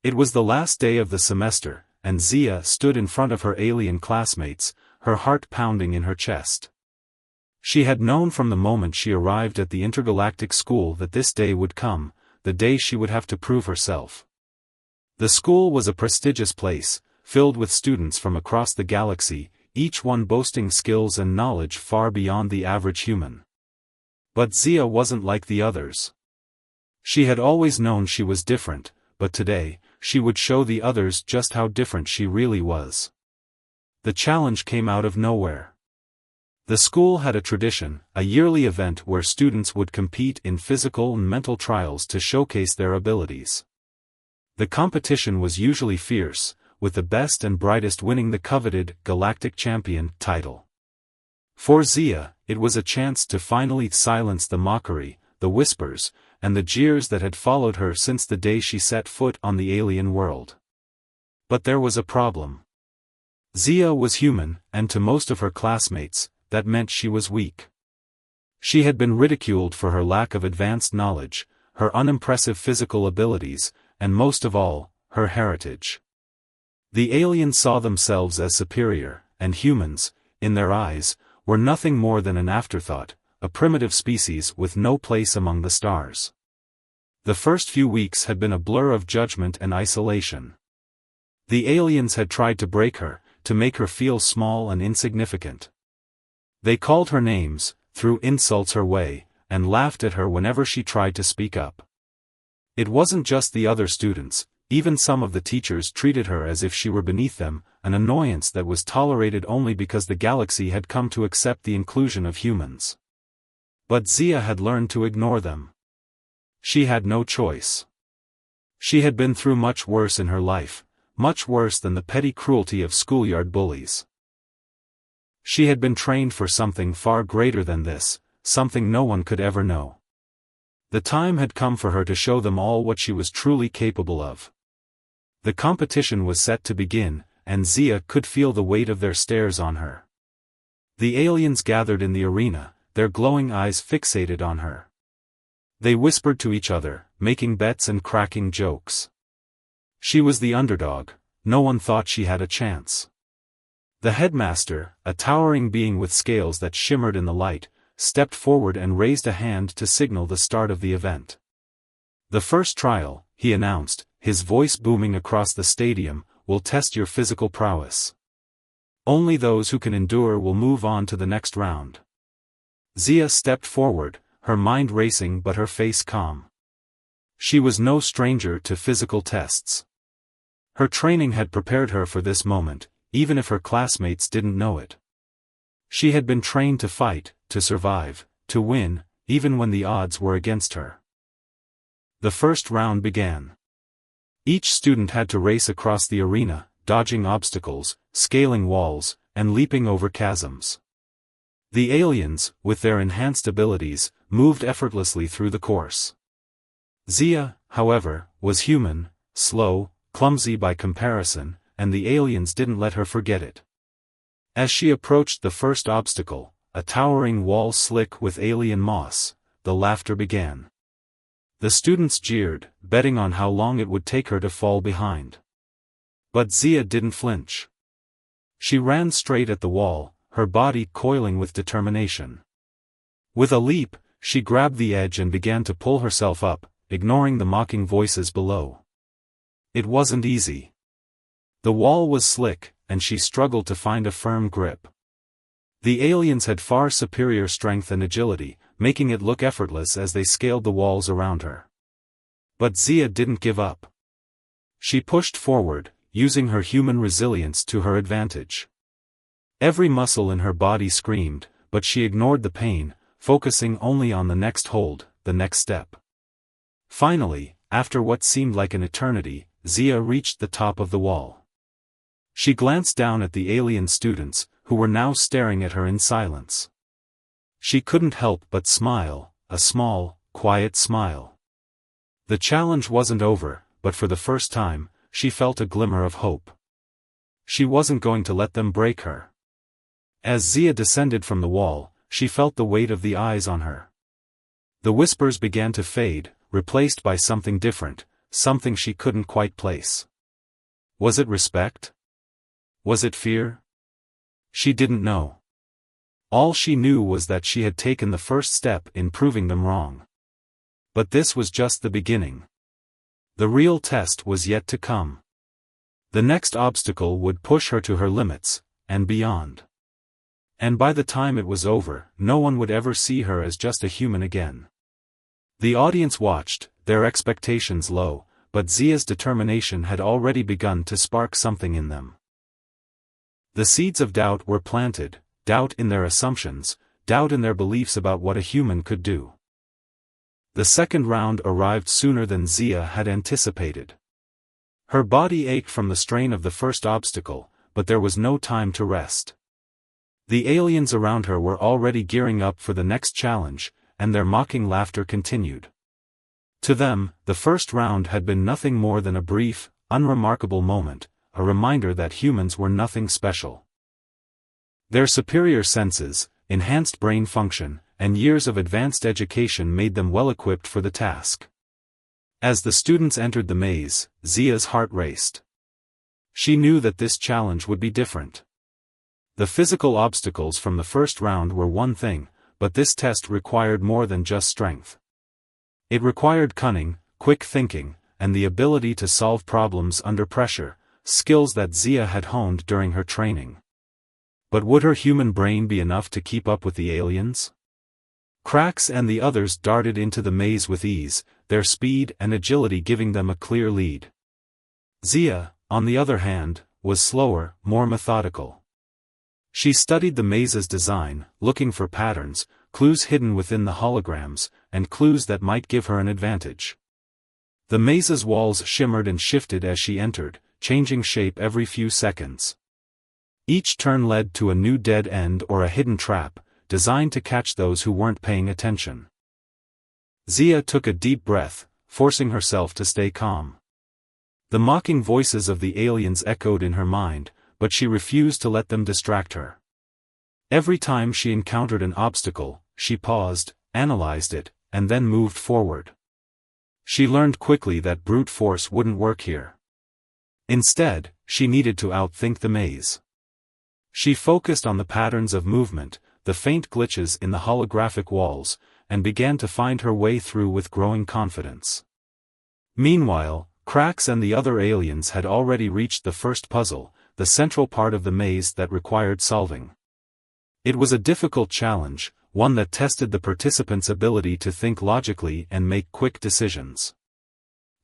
It was the last day of the semester, and Zia stood in front of her alien classmates, her heart pounding in her chest. She had known from the moment she arrived at the intergalactic school that this day would come, the day she would have to prove herself. The school was a prestigious place, filled with students from across the galaxy, each one boasting skills and knowledge far beyond the average human. But Zia wasn't like the others. She had always known she was different, but today, she would show the others just how different she really was. The challenge came out of nowhere. The school had a tradition, a yearly event where students would compete in physical and mental trials to showcase their abilities. The competition was usually fierce, with the best and brightest winning the coveted Galactic Champion title. For Zia, it was a chance to finally silence the mockery, the whispers, and the jeers that had followed her since the day she set foot on the alien world. But there was a problem. Zia was human, and to most of her classmates, that meant she was weak. She had been ridiculed for her lack of advanced knowledge, her unimpressive physical abilities, and most of all, her heritage. The aliens saw themselves as superior, and humans, in their eyes, were nothing more than an afterthought, a primitive species with no place among the stars. The first few weeks had been a blur of judgment and isolation. The aliens had tried to break her, to make her feel small and insignificant. They called her names, threw insults her way, and laughed at her whenever she tried to speak up. It wasn't just the other students, even some of the teachers treated her as if she were beneath them, an annoyance that was tolerated only because the galaxy had come to accept the inclusion of humans. But Zia had learned to ignore them. She had no choice. She had been through much worse in her life, much worse than the petty cruelty of schoolyard bullies. She had been trained for something far greater than this, something no one could ever know. The time had come for her to show them all what she was truly capable of. The competition was set to begin, and Zia could feel the weight of their stares on her. The aliens gathered in the arena, their glowing eyes fixated on her. They whispered to each other, making bets and cracking jokes. She was the underdog, no one thought she had a chance. The headmaster, a towering being with scales that shimmered in the light, stepped forward and raised a hand to signal the start of the event. The first trial, he announced, his voice booming across the stadium, will test your physical prowess. Only those who can endure will move on to the next round. Zia stepped forward, her mind racing but her face calm. She was no stranger to physical tests. Her training had prepared her for this moment, even if her classmates didn't know it. She had been trained to fight, to survive, to win, even when the odds were against her. The first round began. Each student had to race across the arena, dodging obstacles, scaling walls, and leaping over chasms. The aliens, with their enhanced abilities, moved effortlessly through the course. Zia, however, was human, slow, clumsy by comparison, and the aliens didn't let her forget it. As she approached the first obstacle, a towering wall slick with alien moss, the laughter began. The students jeered, betting on how long it would take her to fall behind. But Zia didn't flinch. She ran straight at the wall, her body coiling with determination. With a leap, she grabbed the edge and began to pull herself up, ignoring the mocking voices below. It wasn't easy. The wall was slick, and she struggled to find a firm grip. The aliens had far superior strength and agility, making it look effortless as they scaled the walls around her. But Zia didn't give up. She pushed forward, using her human resilience to her advantage. Every muscle in her body screamed, but she ignored the pain, focusing only on the next hold, the next step. Finally, after what seemed like an eternity, Zia reached the top of the wall. She glanced down at the alien students, who were now staring at her in silence. She couldn't help but smile, a small, quiet smile. The challenge wasn't over, but for the first time, she felt a glimmer of hope. She wasn't going to let them break her. As Zia descended from the wall, she felt the weight of the eyes on her. The whispers began to fade, replaced by something different, something she couldn't quite place. Was it respect? Was it fear? She didn't know. All she knew was that she had taken the first step in proving them wrong. But this was just the beginning. The real test was yet to come. The next obstacle would push her to her limits, and beyond. And by the time it was over, no one would ever see her as just a human again. The audience watched, their expectations low, but Zia's determination had already begun to spark something in them. The seeds of doubt were planted, doubt in their assumptions, doubt in their beliefs about what a human could do. The second round arrived sooner than Zia had anticipated. Her body ached from the strain of the first obstacle, but there was no time to rest. The aliens around her were already gearing up for the next challenge, and their mocking laughter continued. To them, the first round had been nothing more than a brief, unremarkable moment, a reminder that humans were nothing special. Their superior senses, enhanced brain function, and years of advanced education made them well-equipped for the task. As the students entered the maze, Zia's heart raced. She knew that this challenge would be different. The physical obstacles from the first round were one thing, but this test required more than just strength. It required cunning, quick thinking, and the ability to solve problems under pressure, skills that Zia had honed during her training. But would her human brain be enough to keep up with the aliens? Krax and the others darted into the maze with ease, their speed and agility giving them a clear lead. Zia, on the other hand, was slower, more methodical. She studied the maze's design, looking for patterns, clues hidden within the holograms, and clues that might give her an advantage. The maze's walls shimmered and shifted as she entered, changing shape every few seconds. Each turn led to a new dead end or a hidden trap, designed to catch those who weren't paying attention. Zia took a deep breath, forcing herself to stay calm. The mocking voices of the aliens echoed in her mind, but she refused to let them distract her. Every time she encountered an obstacle, she paused, analyzed it, and then moved forward. She learned quickly that brute force wouldn't work here. Instead, she needed to outthink the maze. She focused on the patterns of movement, the faint glitches in the holographic walls, and began to find her way through with growing confidence. Meanwhile, Krax and the other aliens had already reached the first puzzle, the central part of the maze that required solving. It was a difficult challenge, one that tested the participants' ability to think logically and make quick decisions.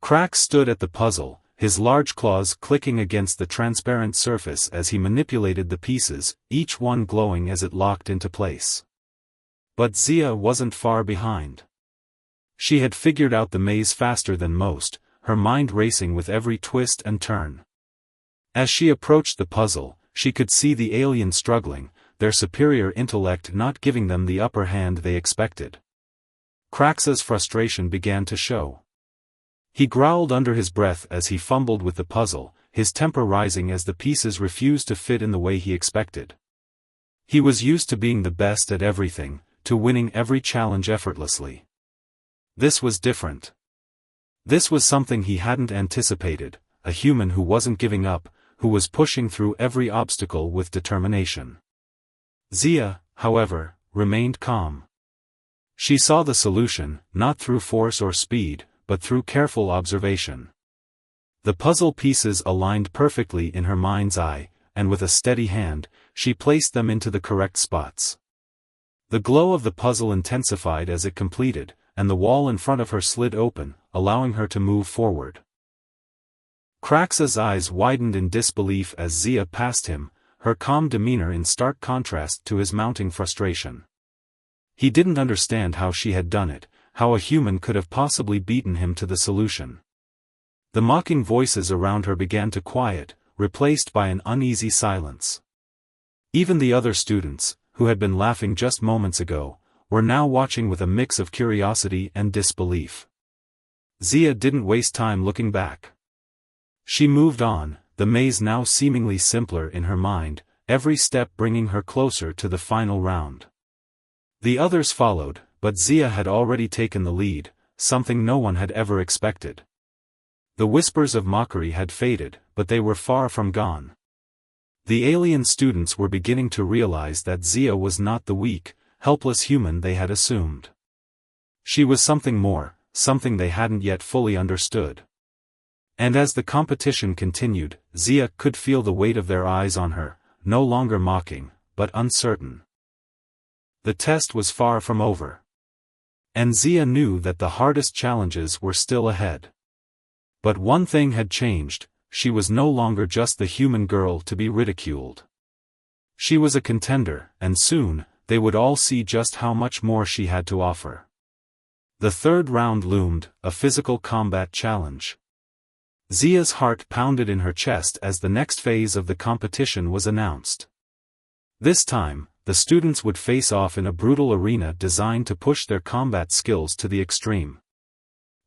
Krax stood at the puzzle, his large claws clicking against the transparent surface as he manipulated the pieces, each one glowing as it locked into place. But Zia wasn't far behind. She had figured out the maze faster than most, her mind racing with every twist and turn. As she approached the puzzle, she could see the aliens struggling, their superior intellect not giving them the upper hand they expected. Krax's frustration began to show. He growled under his breath as he fumbled with the puzzle, his temper rising as the pieces refused to fit in the way he expected. He was used to being the best at everything, to winning every challenge effortlessly. This was different. This was something he hadn't anticipated, a human who wasn't giving up, who was pushing through every obstacle with determination. Zia, however, remained calm. She saw the solution, not through force or speed, but through careful observation. The puzzle pieces aligned perfectly in her mind's eye, and with a steady hand, she placed them into the correct spots. The glow of the puzzle intensified as it completed, and the wall in front of her slid open, allowing her to move forward. Krax's eyes widened in disbelief as Zia passed him, her calm demeanor in stark contrast to his mounting frustration. He didn't understand how she had done it, how a human could have possibly beaten him to the solution. The mocking voices around her began to quiet, replaced by an uneasy silence. Even the other students, who had been laughing just moments ago, were now watching with a mix of curiosity and disbelief. Zia didn't waste time looking back. She moved on, the maze now seemingly simpler in her mind, every step bringing her closer to the final round. The others followed, but Zia had already taken the lead, something no one had ever expected. The whispers of mockery had faded, but they were far from gone. The alien students were beginning to realize that Zia was not the weak, helpless human they had assumed. She was something more, something they hadn't yet fully understood. And as the competition continued, Zia could feel the weight of their eyes on her, no longer mocking, but uncertain. The test was far from over. And Zia knew that the hardest challenges were still ahead. But one thing had changed: she was no longer just the human girl to be ridiculed. She was a contender, and soon, they would all see just how much more she had to offer. The third round loomed, a physical combat challenge. Zia's heart pounded in her chest as the next phase of the competition was announced. This time, the students would face off in a brutal arena designed to push their combat skills to the extreme.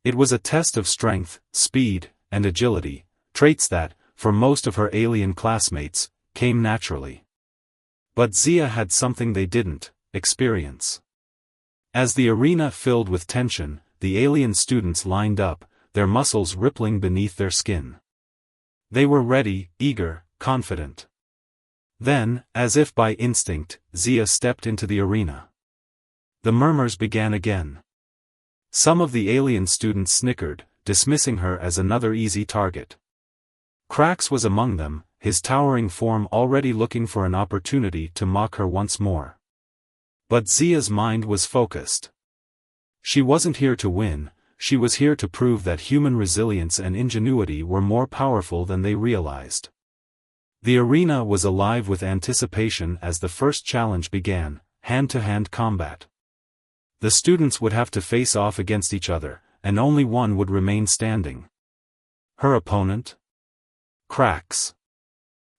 It was a test of strength, speed, and agility, traits that, for most of her alien classmates, came naturally. But Zia had something they didn't: experience. As the arena filled with tension, the alien students lined up, their muscles rippling beneath their skin. They were ready, eager, confident. Then, as if by instinct, Zia stepped into the arena. The murmurs began again. Some of the alien students snickered, dismissing her as another easy target. Krax was among them, his towering form already looking for an opportunity to mock her once more. But Zia's mind was focused. She wasn't here to win, she was here to prove that human resilience and ingenuity were more powerful than they realized. The arena was alive with anticipation as the first challenge began: hand-to-hand combat. The students would have to face off against each other, and only one would remain standing. Her opponent? Krax.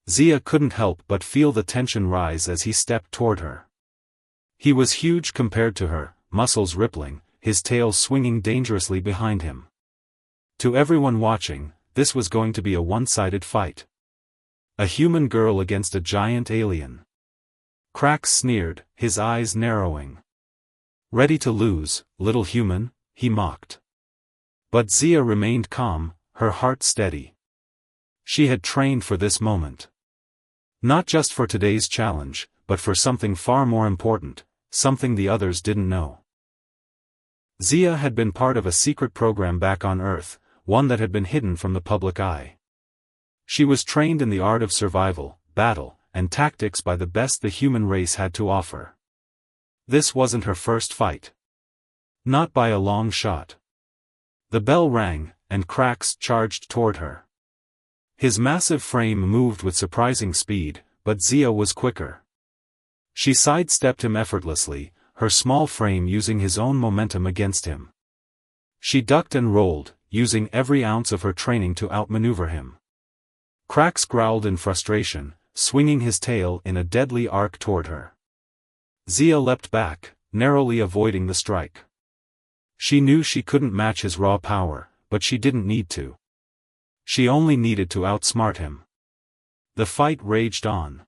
Zia couldn't help but feel the tension rise as he stepped toward her. He was huge compared to her, muscles rippling, his tail swinging dangerously behind him. To everyone watching, this was going to be a one-sided fight. A human girl against a giant alien. Krax sneered, his eyes narrowing. Ready to lose, little human, he mocked. But Zia remained calm, her heart steady. She had trained for this moment. Not just for today's challenge, but for something far more important, something the others didn't know. Zia had been part of a secret program back on Earth, one that had been hidden from the public eye. She was trained in the art of survival, battle, and tactics by the best the human race had to offer. This wasn't her first fight. Not by a long shot. The bell rang, and Krax charged toward her. His massive frame moved with surprising speed, but Zia was quicker. She sidestepped him effortlessly, her small frame using his own momentum against him. She ducked and rolled, using every ounce of her training to outmaneuver him. Krax growled in frustration, swinging his tail in a deadly arc toward her. Zia leapt back, narrowly avoiding the strike. She knew she couldn't match his raw power, but she didn't need to. She only needed to outsmart him. The fight raged on.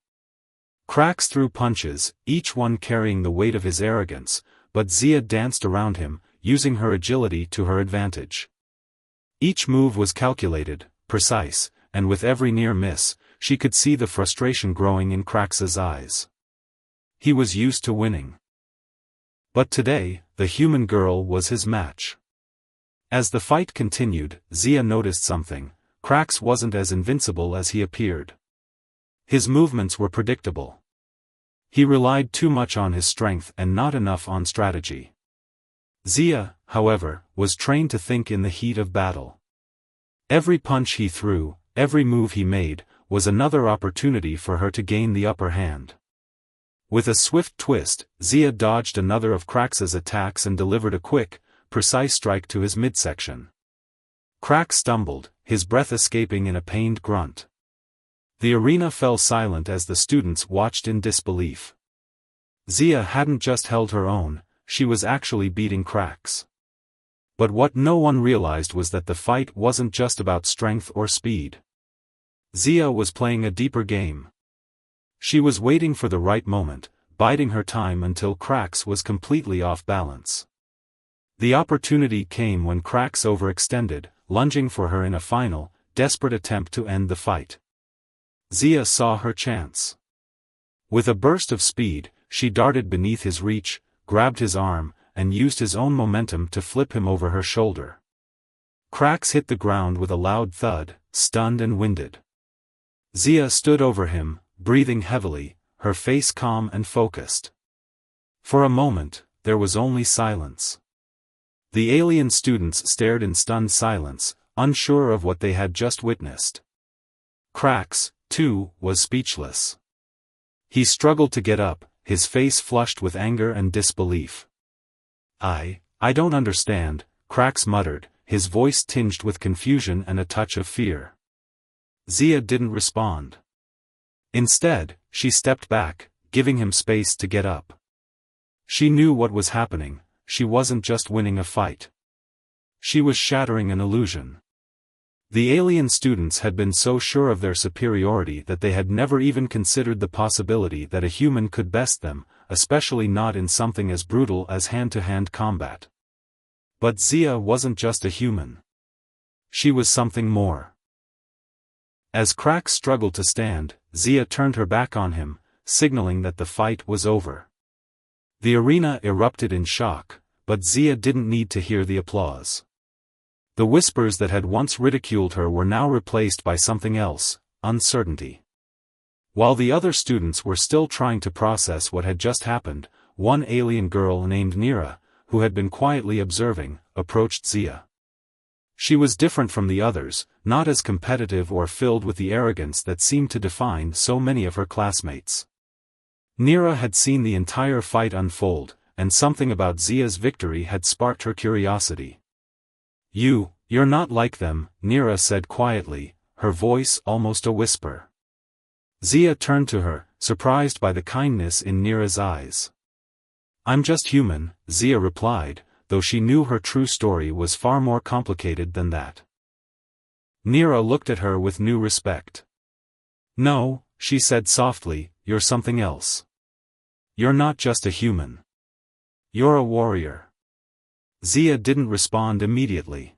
Krax threw punches, each one carrying the weight of his arrogance, but Zia danced around him, using her agility to her advantage. Each move was calculated, precise, and with every near miss, she could see the frustration growing in Krax's eyes. He was used to winning. But today, the human girl was his match. As the fight continued, Zia noticed something: Krax wasn't as invincible as he appeared. His movements were predictable. He relied too much on his strength and not enough on strategy. Zia, however, was trained to think in the heat of battle. Every punch he threw, every move he made, was another opportunity for her to gain the upper hand. With a swift twist, Zia dodged another of Krax's attacks and delivered a quick, precise strike to his midsection. Krax stumbled, his breath escaping in a pained grunt. The arena fell silent as the students watched in disbelief. Zia hadn't just held her own, she was actually beating Krax. But what no one realized was that the fight wasn't just about strength or speed. Zia was playing a deeper game. She was waiting for the right moment, biding her time until Krax was completely off balance. The opportunity came when Krax overextended, lunging for her in a final, desperate attempt to end the fight. Zia saw her chance. With a burst of speed, she darted beneath his reach, grabbed his arm, and used his own momentum to flip him over her shoulder. Cracks hit the ground with a loud thud, stunned and winded. Zia stood over him, breathing heavily, her face calm and focused. For a moment, there was only silence. The alien students stared in stunned silence, unsure of what they had just witnessed. Cracks, too, was speechless. He struggled to get up, his face flushed with anger and disbelief. I don't understand," Cracks muttered, his voice tinged with confusion and a touch of fear. Zia didn't respond. Instead, she stepped back, giving him space to get up. She knew what was happening. She wasn't just winning a fight. She was shattering an illusion. The alien students had been so sure of their superiority that they had never even considered the possibility that a human could best them, especially not in something as brutal as hand-to-hand combat. But Zia wasn't just a human. She was something more. As Cracks struggled to stand, Zia turned her back on him, signaling that the fight was over. The arena erupted in shock, but Zia didn't need to hear the applause. The whispers that had once ridiculed her were now replaced by something else, uncertainty. While the other students were still trying to process what had just happened, one alien girl named Nira, who had been quietly observing, approached Zia. She was different from the others, not as competitive or filled with the arrogance that seemed to define so many of her classmates. Nira had seen the entire fight unfold, and something about Zia's victory had sparked her curiosity. You're not like them," Nira said quietly, her voice almost a whisper. Zia turned to her, surprised by the kindness in Nira's eyes. "I'm just human," Zia replied, though she knew her true story was far more complicated than that. Nira looked at her with new respect. "No," she said softly, "you're something else. You're not just a human. You're a warrior." Zia didn't respond immediately.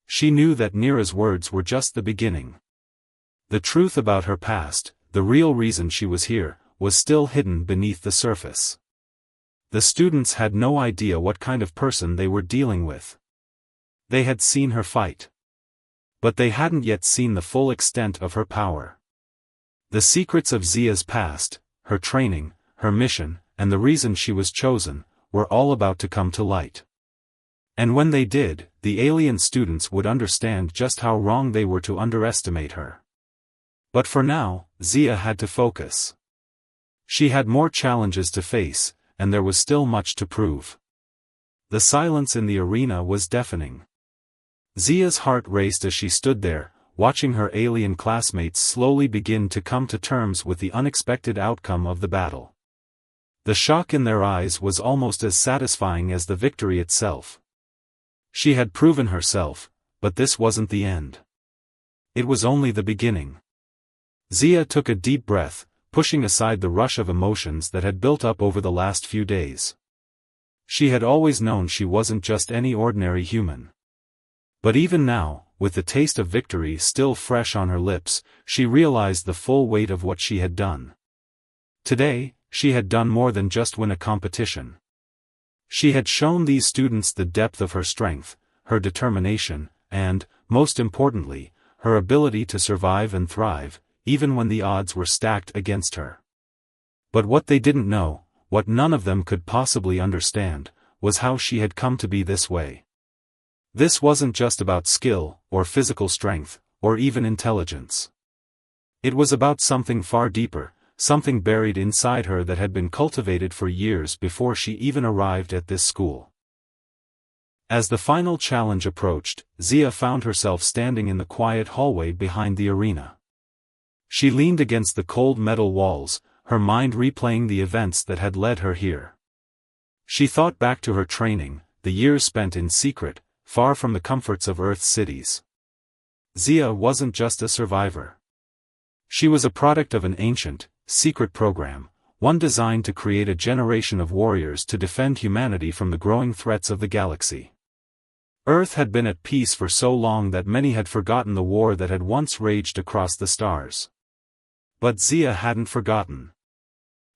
She knew that Nira's words were just the beginning. The truth about her past, the real reason she was here, was still hidden beneath the surface. The students had no idea what kind of person they were dealing with. They had seen her fight. But they hadn't yet seen the full extent of her power. The secrets of Zia's past, her training, her mission, and the reason she was chosen, were all about to come to light. And when they did, the alien students would understand just how wrong they were to underestimate her. But for now, Zia had to focus. She had more challenges to face, and there was still much to prove. The silence in the arena was deafening. Zia's heart raced as she stood there, watching her alien classmates slowly begin to come to terms with the unexpected outcome of the battle. The shock in their eyes was almost as satisfying as the victory itself. She had proven herself, but this wasn't the end. It was only the beginning. Zia took a deep breath, pushing aside the rush of emotions that had built up over the last few days. She had always known she wasn't just any ordinary human. But even now, with the taste of victory still fresh on her lips, she realized the full weight of what she had done. Today, she had done more than just win a competition. She had shown these students the depth of her strength, her determination, and, most importantly, her ability to survive and thrive, even when the odds were stacked against her. But what they didn't know, what none of them could possibly understand, was how she had come to be this way. This wasn't just about skill, or physical strength, or even intelligence. It was about something far deeper, something buried inside her that had been cultivated for years before she even arrived at this school. As the final challenge approached, Zia found herself standing in the quiet hallway behind the arena. She leaned against the cold metal walls, her mind replaying the events that had led her here. She thought back to her training, the years spent in secret, far from the comforts of Earth's cities. Zia wasn't just a survivor. She was a product of an ancient, secret program, one designed to create a generation of warriors to defend humanity from the growing threats of the galaxy. Earth had been at peace for so long that many had forgotten the war that had once raged across the stars. But Zia hadn't forgotten.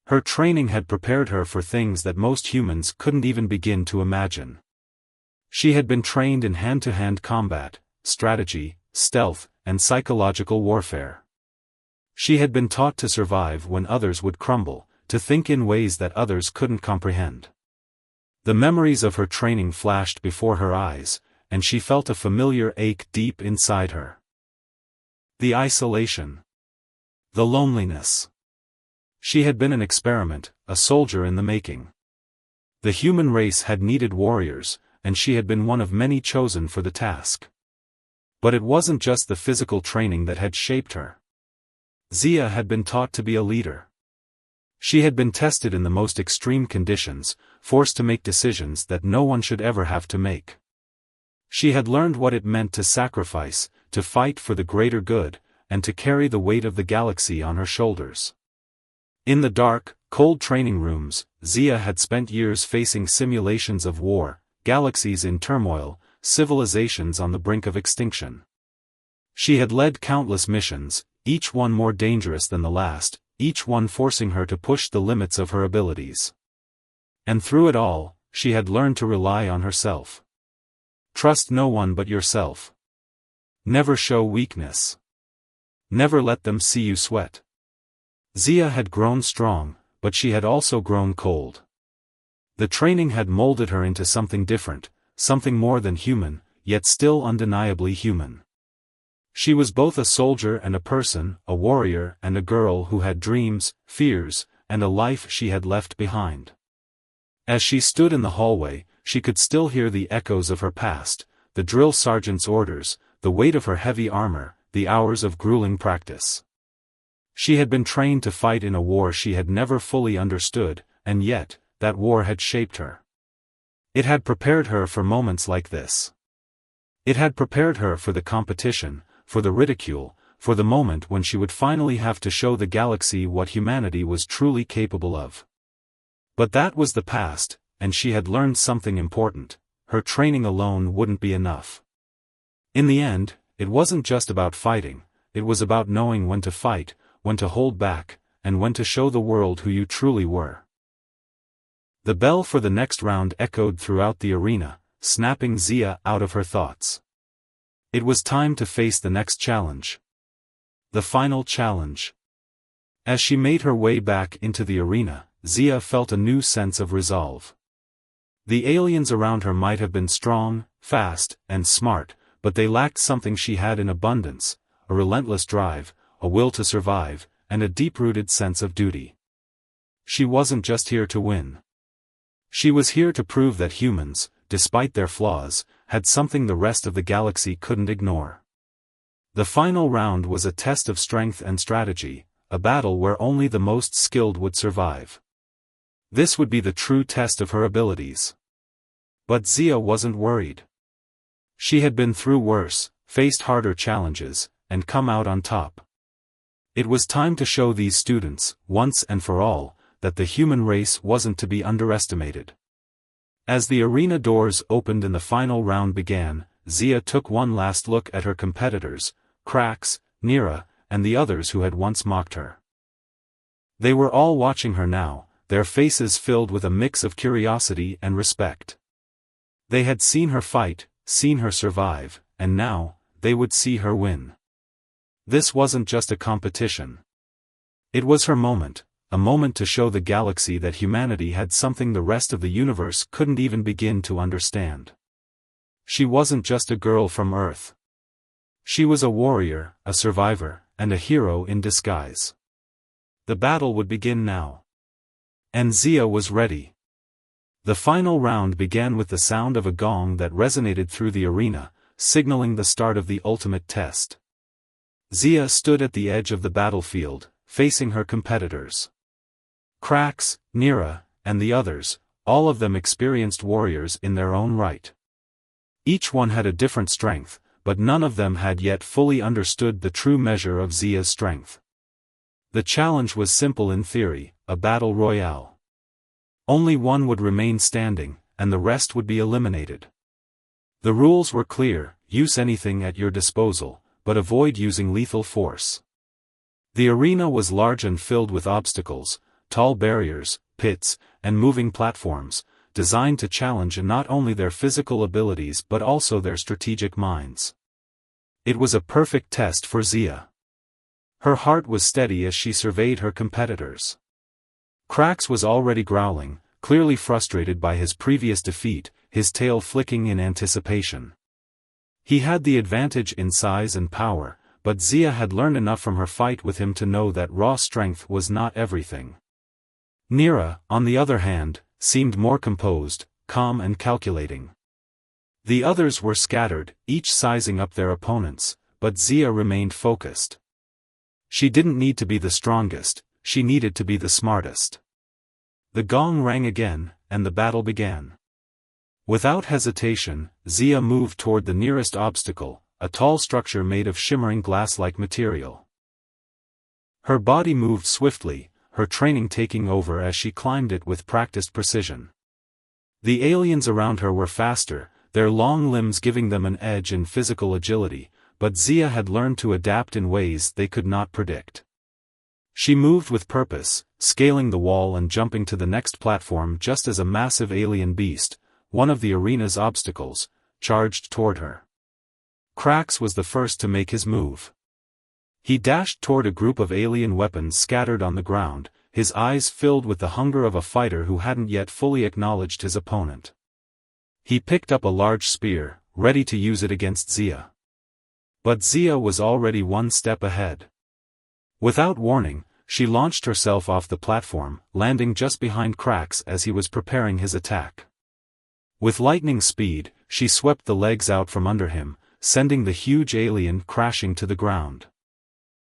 Her training had prepared her for things that most humans couldn't even begin to imagine. She had been trained in hand-to-hand combat, strategy, stealth, and psychological warfare. She had been taught to survive when others would crumble, to think in ways that others couldn't comprehend. The memories of her training flashed before her eyes, and she felt a familiar ache deep inside her. The isolation. The loneliness. She had been an experiment, a soldier in the making. The human race had needed warriors, and she had been one of many chosen for the task. But it wasn't just the physical training that had shaped her. Zia had been taught to be a leader. She had been tested in the most extreme conditions, forced to make decisions that no one should ever have to make. She had learned what it meant to sacrifice, to fight for the greater good, and to carry the weight of the galaxy on her shoulders. In the dark, cold training rooms, Zia had spent years facing simulations of war, galaxies in turmoil, civilizations on the brink of extinction. She had led countless missions, each one more dangerous than the last, each one forcing her to push the limits of her abilities. And through it all, she had learned to rely on herself. Trust no one but yourself. Never show weakness. Never let them see you sweat. Zia had grown strong, but she had also grown cold. The training had molded her into something different, something more than human, yet still undeniably human. She was both a soldier and a person, a warrior and a girl who had dreams, fears, and a life she had left behind. As she stood in the hallway, she could still hear the echoes of her past, the drill sergeant's orders, the weight of her heavy armor, the hours of grueling practice. She had been trained to fight in a war she had never fully understood, and yet, that war had shaped her. It had prepared her for moments like this. It had prepared her for the competition, for the ridicule, for the moment when she would finally have to show the galaxy what humanity was truly capable of. But that was the past, and she had learned something important: her training alone wouldn't be enough. In the end, it wasn't just about fighting, it was about knowing when to fight, when to hold back, and when to show the world who you truly were. The bell for the next round echoed throughout the arena, snapping Zia out of her thoughts. It was time to face the next challenge. The final challenge. As she made her way back into the arena, Zia felt a new sense of resolve. The aliens around her might have been strong, fast, and smart, but they lacked something she had in abundance: a relentless drive, a will to survive, and a deep-rooted sense of duty. She wasn't just here to win. She was here to prove that humans, despite their flaws, had something the rest of the galaxy couldn't ignore. The final round was a test of strength and strategy, a battle where only the most skilled would survive. This would be the true test of her abilities. But Zia wasn't worried. She had been through worse, faced harder challenges, and come out on top. It was time to show these students, once and for all, that the human race wasn't to be underestimated. As the arena doors opened and the final round began, Zia took one last look at her competitors, Krax, Nira, and the others who had once mocked her. They were all watching her now, their faces filled with a mix of curiosity and respect. They had seen her fight, seen her survive, and now, they would see her win. This wasn't just a competition. It was her moment, a moment to show the galaxy that humanity had something the rest of the universe couldn't even begin to understand. She wasn't just a girl from Earth. She was a warrior, a survivor, and a hero in disguise. The battle would begin now. And Zia was ready. The final round began with the sound of a gong that resonated through the arena, signaling the start of the ultimate test. Zia stood at the edge of the battlefield, facing her competitors. Krax, Nira, and the others, all of them experienced warriors in their own right. Each one had a different strength, but none of them had yet fully understood the true measure of Zia's strength. The challenge was simple in theory, a battle royale. Only one would remain standing, and the rest would be eliminated. The rules were clear: use anything at your disposal, but avoid using lethal force. The arena was large and filled with obstacles, tall barriers, pits, and moving platforms, designed to challenge not only their physical abilities but also their strategic minds. It was a perfect test for Zia. Her heart was steady as she surveyed her competitors. Krax was already growling, clearly frustrated by his previous defeat, his tail flicking in anticipation. He had the advantage in size and power, but Zia had learned enough from her fight with him to know that raw strength was not everything. Nira, on the other hand, seemed more composed, calm and calculating. The others were scattered, each sizing up their opponents, but Zia remained focused. She didn't need to be the strongest, she needed to be the smartest. The gong rang again, and the battle began. Without hesitation, Zia moved toward the nearest obstacle, a tall structure made of shimmering glass-like material. Her body moved swiftly, her training taking over as she climbed it with practiced precision. The aliens around her were faster, their long limbs giving them an edge in physical agility, but Zia had learned to adapt in ways they could not predict. She moved with purpose, scaling the wall and jumping to the next platform just as a massive alien beast, one of the arena's obstacles, charged toward her. Krax was the first to make his move. He dashed toward a group of alien weapons scattered on the ground, his eyes filled with the hunger of a fighter who hadn't yet fully acknowledged his opponent. He picked up a large spear, ready to use it against Zia. But Zia was already one step ahead. Without warning, she launched herself off the platform, landing just behind Krax as he was preparing his attack. With lightning speed, she swept the legs out from under him, sending the huge alien crashing to the ground.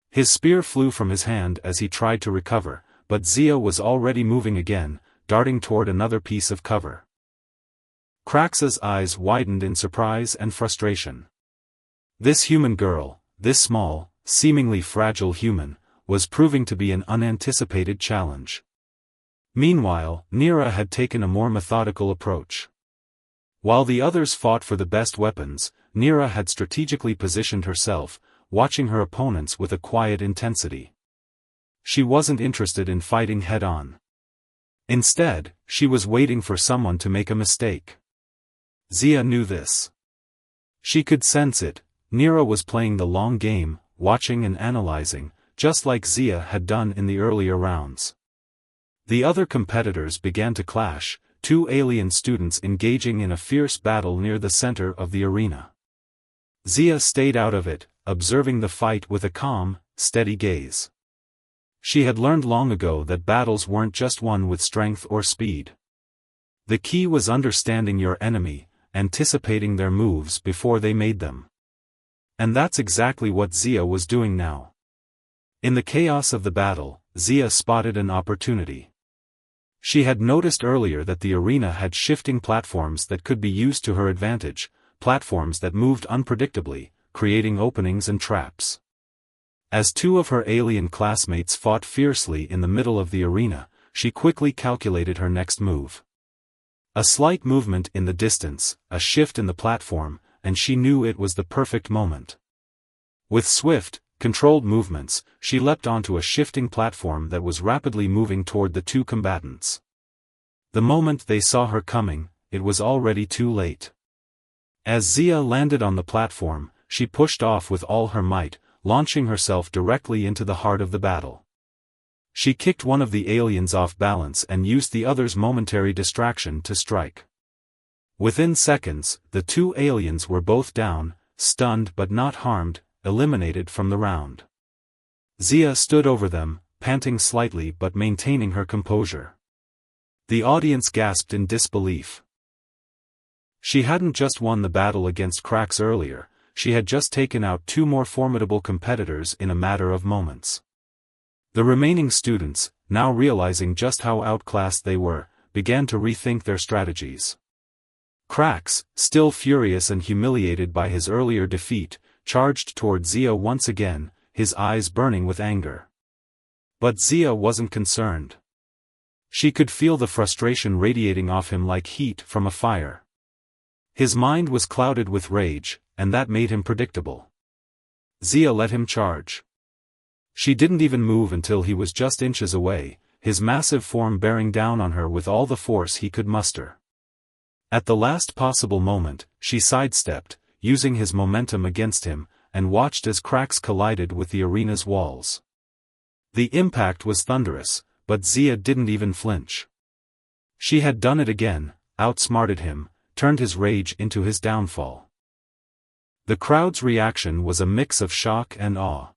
His spear flew from his hand as he tried to recover, but Zia was already moving again, darting toward another piece of cover. Krax's eyes widened in surprise and frustration. This human girl, this small, seemingly fragile human, was proving to be an unanticipated challenge. Meanwhile, Nira had taken a more methodical approach. While the others fought for the best weapons, Nira had strategically positioned herself, watching her opponents with a quiet intensity. She wasn't interested in fighting head-on. Instead, she was waiting for someone to make a mistake. Zia knew this. She could sense it. Nira was playing the long game, watching and analyzing, just like Zia had done in the earlier rounds. The other competitors began to clash, two alien students engaging in a fierce battle near the center of the arena. Zia stayed out of it, observing the fight with a calm, steady gaze. She had learned long ago that battles weren't just won with strength or speed. The key was understanding your enemy, anticipating their moves before they made them. And that's exactly what Zia was doing now. In the chaos of the battle, Zia spotted an opportunity. She had noticed earlier that the arena had shifting platforms that could be used to her advantage, platforms that moved unpredictably, creating openings and traps. As two of her alien classmates fought fiercely in the middle of the arena, she quickly calculated her next move. A slight movement in the distance, a shift in the platform, and she knew it was the perfect moment. With swift, controlled movements, she leapt onto a shifting platform that was rapidly moving toward the two combatants. The moment they saw her coming, it was already too late. As Zia landed on the platform, she pushed off with all her might, launching herself directly into the heart of the battle. She kicked one of the aliens off balance and used the other's momentary distraction to strike. Within seconds, the two aliens were both down, stunned but not harmed, eliminated from the round. Zia stood over them, panting slightly but maintaining her composure. The audience gasped in disbelief. She hadn't just won the battle against Krax earlier, she had just taken out two more formidable competitors in a matter of moments. The remaining students, now realizing just how outclassed they were, began to rethink their strategies. Krax, still furious and humiliated by his earlier defeat, charged toward Zia once again, his eyes burning with anger. But Zia wasn't concerned. She could feel the frustration radiating off him like heat from a fire. His mind was clouded with rage, and that made him predictable. Zia let him charge. She didn't even move until he was just inches away, his massive form bearing down on her with all the force he could muster. At the last possible moment, she sidestepped, using his momentum against him, and watched as cracks collided with the arena's walls. The impact was thunderous, but Zia didn't even flinch. She had done it again, outsmarted him, turned his rage into his downfall. The crowd's reaction was a mix of shock and awe.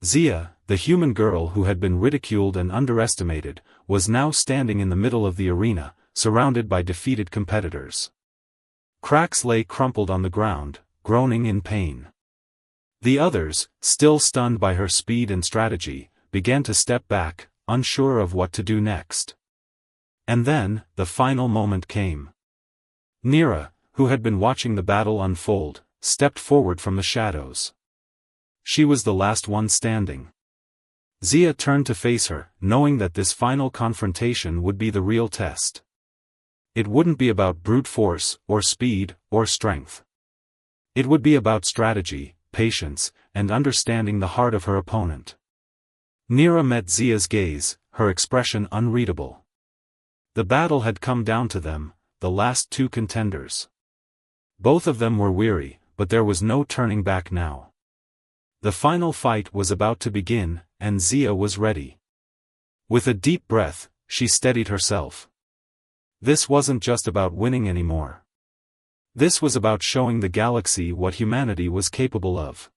Zia, the human girl who had been ridiculed and underestimated, was now standing in the middle of the arena, surrounded by defeated competitors. Cracks lay crumpled on the ground, groaning in pain. The others, still stunned by her speed and strategy, began to step back, unsure of what to do next. And then, the final moment came. Nira, who had been watching the battle unfold, stepped forward from the shadows. She was the last one standing. Zia turned to face her, knowing that this final confrontation would be the real test. It wouldn't be about brute force, or speed, or strength. It would be about strategy, patience, and understanding the heart of her opponent. Nira met Zia's gaze, her expression unreadable. The battle had come down to them, the last two contenders. Both of them were weary, but there was no turning back now. The final fight was about to begin, and Zia was ready. With a deep breath, she steadied herself. This wasn't just about winning anymore. This was about showing the galaxy what humanity was capable of.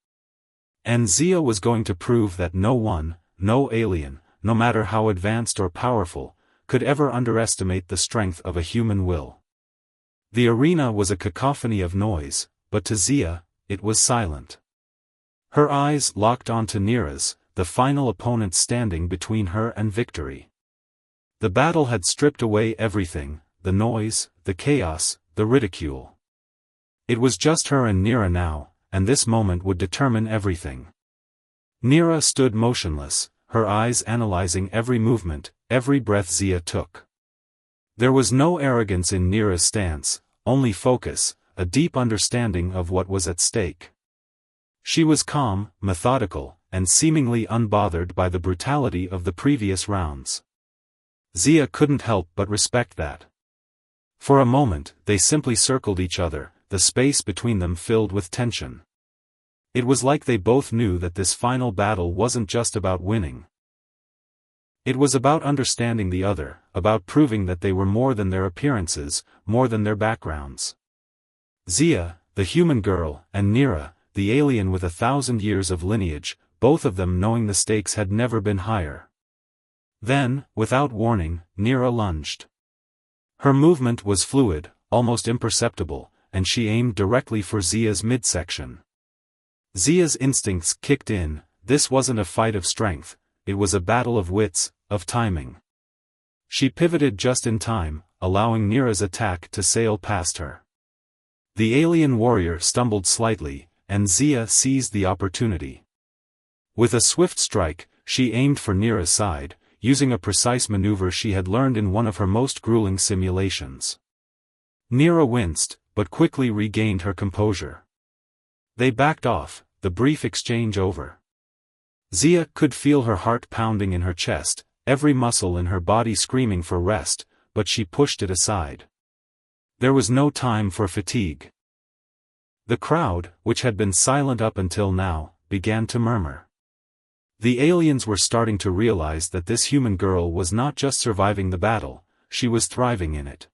And Zia was going to prove that no one, no alien, no matter how advanced or powerful, could ever underestimate the strength of a human will. The arena was a cacophony of noise, but to Zia, it was silent. Her eyes locked onto Nira's, the final opponent standing between her and victory. The battle had stripped away everything, the noise, the chaos, the ridicule. It was just her and Nira now, and this moment would determine everything. Nira stood motionless, her eyes analyzing every movement, every breath Zia took. There was no arrogance in Nira's stance, only focus, a deep understanding of what was at stake. She was calm, methodical, and seemingly unbothered by the brutality of the previous rounds. Zia couldn't help but respect that. For a moment, they simply circled each other, the space between them filled with tension. It was like they both knew that this final battle wasn't just about winning. It was about understanding the other, about proving that they were more than their appearances, more than their backgrounds. Zia, the human girl, and Nira, the alien with 1,000 years of lineage, both of them knowing the stakes had never been higher. Then, without warning, Nira lunged. Her movement was fluid, almost imperceptible, and she aimed directly for Zia's midsection. Zia's instincts kicked in. This wasn't a fight of strength, it was a battle of wits, of timing. She pivoted just in time, allowing Nira's attack to sail past her. The alien warrior stumbled slightly, and Zia seized the opportunity. With a swift strike, she aimed for Nira's side, using a precise maneuver she had learned in one of her most grueling simulations. Nira winced, but quickly regained her composure. They backed off, the brief exchange over. Zia could feel her heart pounding in her chest, every muscle in her body screaming for rest, but she pushed it aside. There was no time for fatigue. The crowd, which had been silent up until now, began to murmur. The aliens were starting to realize that this human girl was not just surviving the battle, she was thriving in it.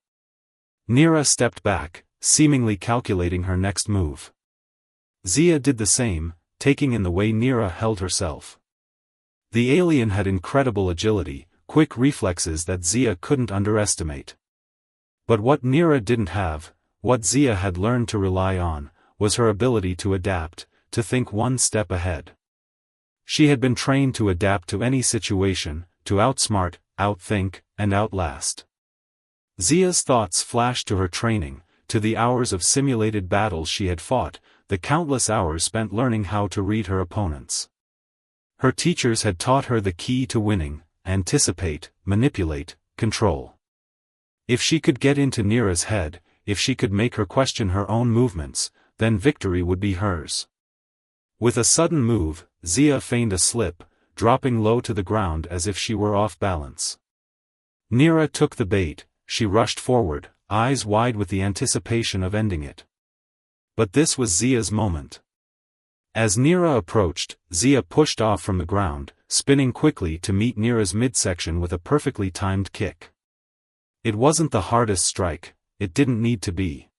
Nira stepped back, seemingly calculating her next move. Zia did the same, taking in the way Nira held herself. The alien had incredible agility, quick reflexes that Zia couldn't underestimate. But what Nira didn't have, what Zia had learned to rely on, was her ability to adapt, to think one step ahead. She had been trained to adapt to any situation, to outsmart, outthink, and outlast. Zia's thoughts flashed to her training, to the hours of simulated battles she had fought, the countless hours spent learning how to read her opponents. Her teachers had taught her the key to winning: anticipate, manipulate, control. If she could get into Nira's head, if she could make her question her own movements, then victory would be hers. With a sudden move, Zia feigned a slip, dropping low to the ground as if she were off balance. Nira took the bait. She rushed forward, eyes wide with the anticipation of ending it. But this was Zia's moment. As Nira approached, Zia pushed off from the ground, spinning quickly to meet Nira's midsection with a perfectly timed kick. It wasn't the hardest strike, it didn't need to be.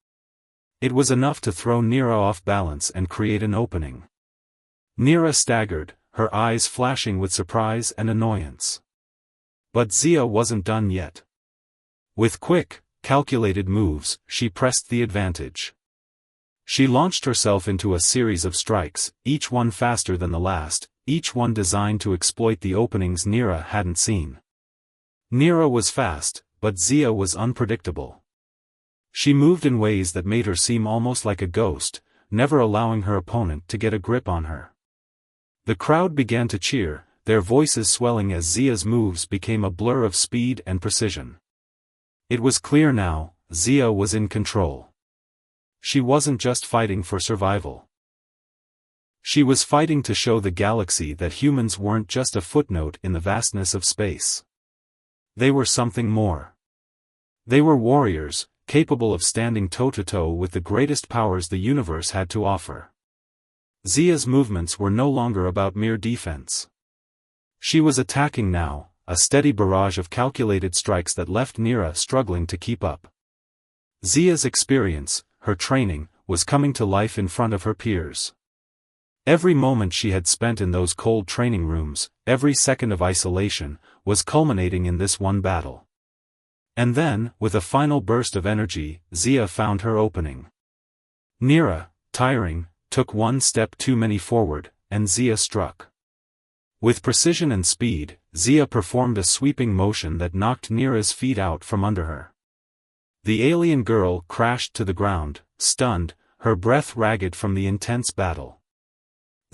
It was enough to throw Nira off balance and create an opening. Nira staggered, her eyes flashing with surprise and annoyance. But Zia wasn't done yet. With quick, calculated moves, she pressed the advantage. She launched herself into a series of strikes, each one faster than the last, each one designed to exploit the openings Nira hadn't seen. Nira was fast, but Zia was unpredictable. She moved in ways that made her seem almost like a ghost, never allowing her opponent to get a grip on her. The crowd began to cheer, their voices swelling as Zia's moves became a blur of speed and precision. It was clear now, Zia was in control. She wasn't just fighting for survival. She was fighting to show the galaxy that humans weren't just a footnote in the vastness of space. They were something more. They were warriors, capable of standing toe-to-toe with the greatest powers the universe had to offer. Zia's movements were no longer about mere defense. She was attacking now, a steady barrage of calculated strikes that left Nira struggling to keep up. Zia's experience, her training, was coming to life in front of her peers. Every moment she had spent in those cold training rooms, every second of isolation, was culminating in this one battle. And then, with a final burst of energy, Zia found her opening. Nira, tiring, took one step too many forward, and Zia struck. With precision and speed, Zia performed a sweeping motion that knocked Nira's feet out from under her. The alien girl crashed to the ground, stunned, her breath ragged from the intense battle.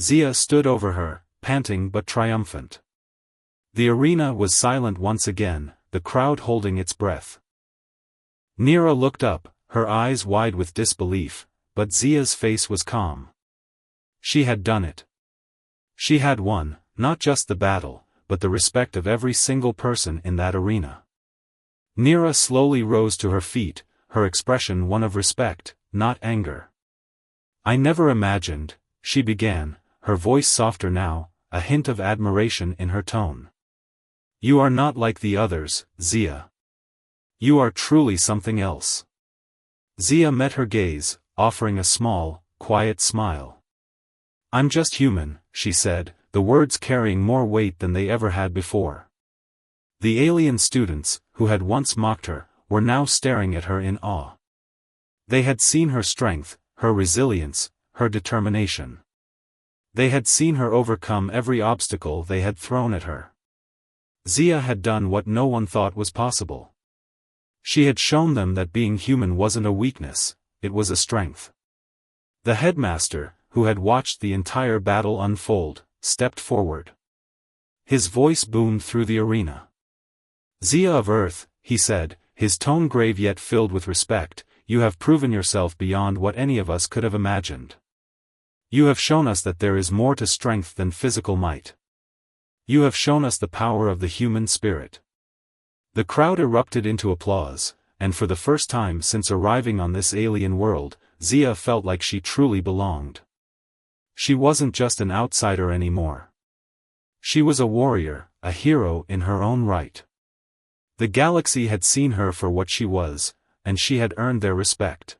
Zia stood over her, panting but triumphant. The arena was silent once again, the crowd holding its breath. Nira looked up, her eyes wide with disbelief, but Zia's face was calm. She had done it. She had won, not just the battle, but the respect of every single person in that arena. Nira slowly rose to her feet, her expression one of respect, not anger. "I never imagined," she began, her voice softer now, a hint of admiration in her tone. "You are not like the others, Zia. You are truly something else." Zia met her gaze, offering a small, quiet smile. "I'm just human," she said, the words carrying more weight than they ever had before. The alien students, who had once mocked her, were now staring at her in awe. They had seen her strength, her resilience, her determination. They had seen her overcome every obstacle they had thrown at her. Zia had done what no one thought was possible. She had shown them that being human wasn't a weakness, it was a strength. The headmaster, who had watched the entire battle unfold, stepped forward. His voice boomed through the arena. "Zia of Earth," he said, his tone grave yet filled with respect, "you have proven yourself beyond what any of us could have imagined. You have shown us that there is more to strength than physical might. You have shown us the power of the human spirit." The crowd erupted into applause, and for the first time since arriving on this alien world, Zia felt like she truly belonged. She wasn't just an outsider anymore. She was a warrior, a hero in her own right. The galaxy had seen her for what she was, and she had earned their respect.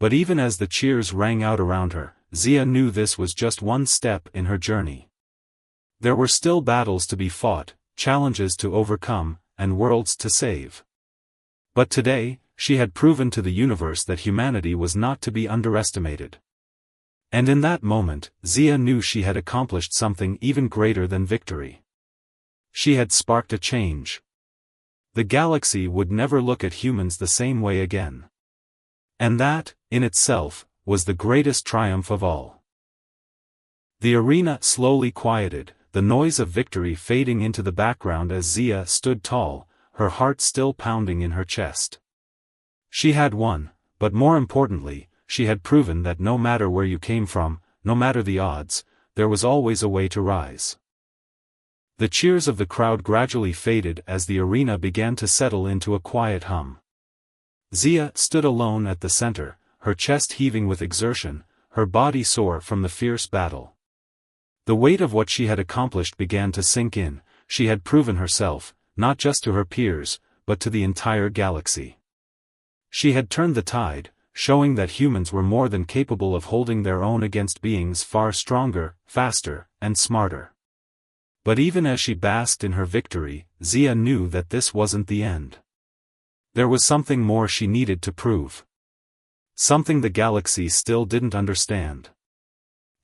But even as the cheers rang out around her, Zia knew this was just one step in her journey. There were still battles to be fought, challenges to overcome, and worlds to save. But today, she had proven to the universe that humanity was not to be underestimated. And in that moment, Zia knew she had accomplished something even greater than victory. She had sparked a change. The galaxy would never look at humans the same way again. And that, in itself, was the greatest triumph of all. The arena slowly quieted, the noise of victory fading into the background as Zia stood tall, her heart still pounding in her chest. She had won, but more importantly, she had proven that no matter where you came from, no matter the odds, there was always a way to rise. The cheers of the crowd gradually faded as the arena began to settle into a quiet hum. Zia stood alone at the center, her chest heaving with exertion, her body sore from the fierce battle. The weight of what she had accomplished began to sink in. She had proven herself, not just to her peers, but to the entire galaxy. She had turned the tide, showing that humans were more than capable of holding their own against beings far stronger, faster, and smarter. But even as she basked in her victory, Zia knew that this wasn't the end. There was something more she needed to prove. Something the galaxy still didn't understand.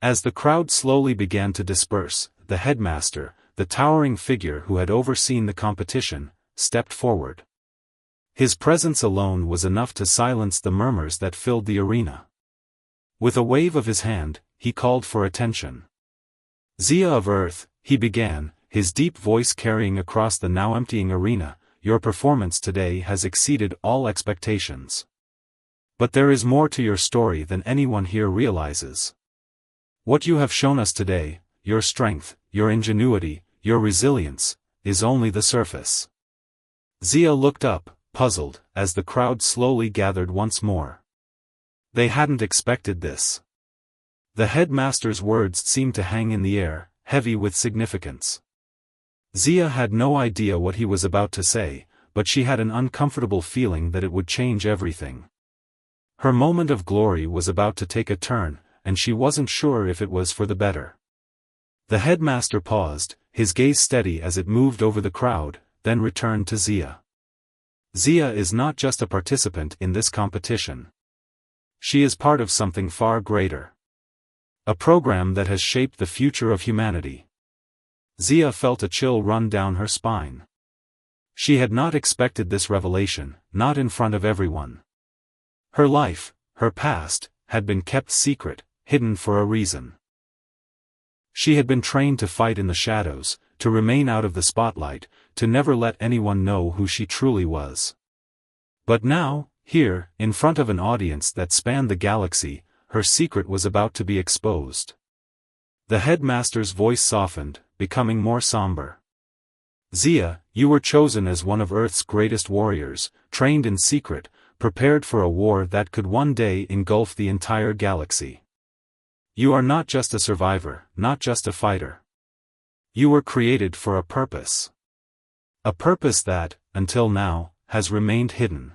As the crowd slowly began to disperse, the headmaster, the towering figure who had overseen the competition, stepped forward. His presence alone was enough to silence the murmurs that filled the arena. With a wave of his hand, he called for attention. Zia of Earth, he began, his deep voice carrying across the now emptying arena, your performance today has exceeded all expectations. But there is more to your story than anyone here realizes. What you have shown us today, your strength, your ingenuity, your resilience, is only the surface. Zia looked up, puzzled, as the crowd slowly gathered once more. They hadn't expected this. The headmaster's words seemed to hang in the air, heavy with significance. Zia had no idea what he was about to say, but she had an uncomfortable feeling that it would change everything. Her moment of glory was about to take a turn, and she wasn't sure if it was for the better. The headmaster paused, his gaze steady as it moved over the crowd, then returned to Zia. Zia is not just a participant in this competition. She is part of something far greater. A program that has shaped the future of humanity. Zia felt a chill run down her spine. She had not expected this revelation, not in front of everyone. Her life, her past, had been kept secret, hidden for a reason. She had been trained to fight in the shadows, to remain out of the spotlight, to never let anyone know who she truly was. But now, here, in front of an audience that spanned the galaxy, her secret was about to be exposed. The headmaster's voice softened, becoming more somber. Zia, you were chosen as one of Earth's greatest warriors, trained in secret, prepared for a war that could one day engulf the entire galaxy. You are not just a survivor, not just a fighter. You were created for a purpose. A purpose that, until now, has remained hidden.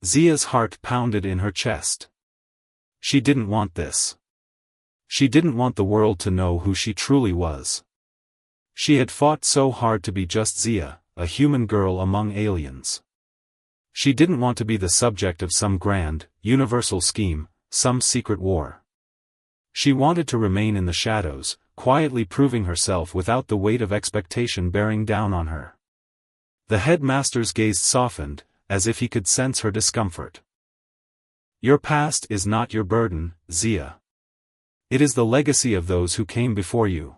Zia's heart pounded in her chest. She didn't want this. She didn't want the world to know who she truly was. She had fought so hard to be just Zia, a human girl among aliens. She didn't want to be the subject of some grand, universal scheme, some secret war. She wanted to remain in the shadows, quietly proving herself without the weight of expectation bearing down on her. The headmaster's gaze softened, as if he could sense her discomfort. Your past is not your burden, Zia. It is the legacy of those who came before you.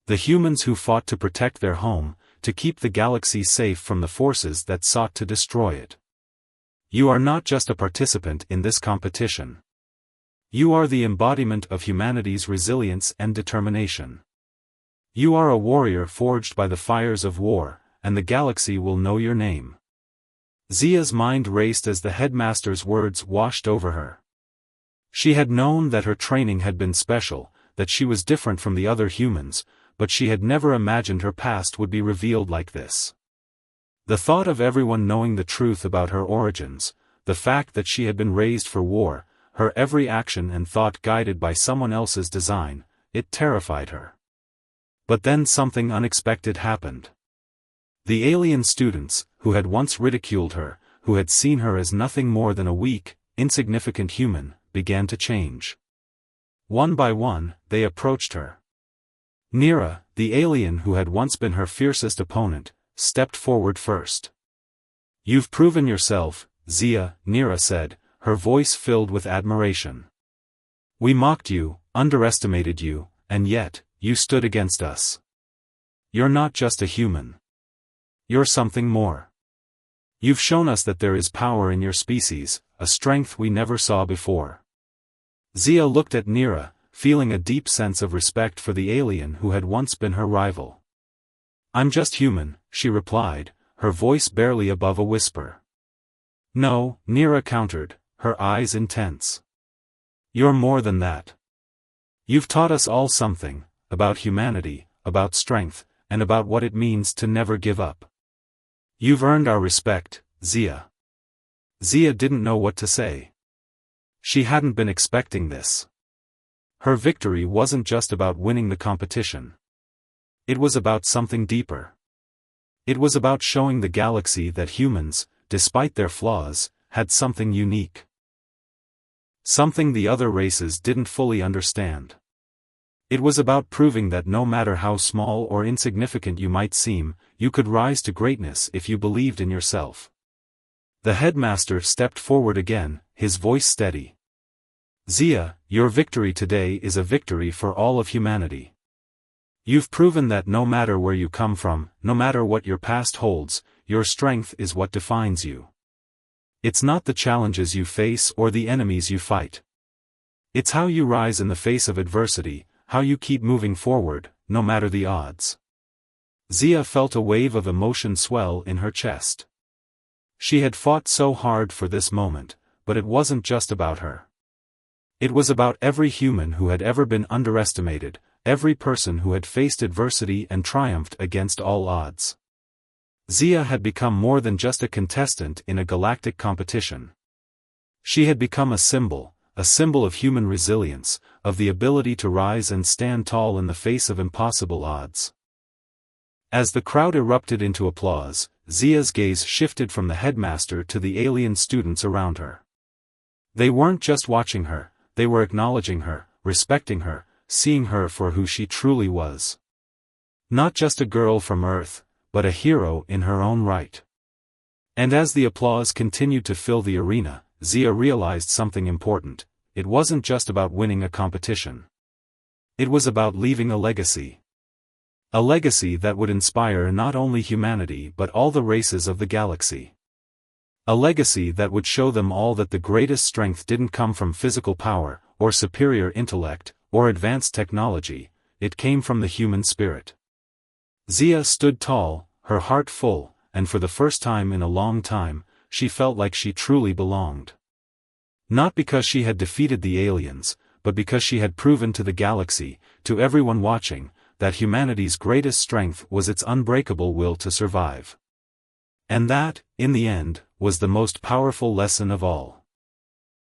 The humans who fought to protect their home, to keep the galaxy safe from the forces that sought to destroy it. You are not just a participant in this competition. You are the embodiment of humanity's resilience and determination. You are a warrior forged by the fires of war, and the galaxy will know your name. Zia's mind raced as the headmaster's words washed over her. She had known that her training had been special, that she was different from the other humans, but she had never imagined her past would be revealed like this. The thought of everyone knowing the truth about her origins, the fact that she had been raised for war, her every action and thought guided by someone else's design, it terrified her. But then something unexpected happened. The alien students, who had once ridiculed her, who had seen her as nothing more than a weak, insignificant human, began to change. One by one, they approached her. Nira, the alien who had once been her fiercest opponent, stepped forward first. You've proven yourself, Zia, Nira said, her voice filled with admiration. We mocked you, underestimated you, and yet, you stood against us. You're not just a human. You're something more. You've shown us that there is power in your species, a strength we never saw before. Zia looked at Nira, feeling a deep sense of respect for the alien who had once been her rival. I'm just human, she replied, her voice barely above a whisper. No, Nira countered, her eyes intense. You're more than that. You've taught us all something, about humanity, about strength, and about what it means to never give up. You've earned our respect, Zia. Zia didn't know what to say. She hadn't been expecting this. Her victory wasn't just about winning the competition. It was about something deeper. It was about showing the galaxy that humans, despite their flaws, had something unique. Something the other races didn't fully understand. It was about proving that no matter how small or insignificant you might seem, you could rise to greatness if you believed in yourself. The headmaster stepped forward again, his voice steady. Zia, your victory today is a victory for all of humanity. You've proven that no matter where you come from, no matter what your past holds, your strength is what defines you. It's not the challenges you face or the enemies you fight. It's how you rise in the face of adversity, how you keep moving forward, no matter the odds. Zia felt a wave of emotion swell in her chest. She had fought so hard for this moment, but it wasn't just about her. It was about every human who had ever been underestimated, every person who had faced adversity and triumphed against all odds. Zia had become more than just a contestant in a galactic competition. She had become a symbol of human resilience, of the ability to rise and stand tall in the face of impossible odds. As the crowd erupted into applause, Zia's gaze shifted from the headmaster to the alien students around her. They weren't just watching her, they were acknowledging her, respecting her, seeing her for who she truly was. Not just a girl from Earth, but a hero in her own right. And as the applause continued to fill the arena, Zia realized something important. It wasn't just about winning a competition. It was about leaving a legacy. A legacy that would inspire not only humanity but all the races of the galaxy. A legacy that would show them all that the greatest strength didn't come from physical power, or superior intellect, or advanced technology, it came from the human spirit. Zia stood tall, her heart full, and for the first time in a long time, she felt like she truly belonged. Not because she had defeated the aliens, but because she had proven to the galaxy, to everyone watching, that humanity's greatest strength was its unbreakable will to survive. And that, in the end, was the most powerful lesson of all.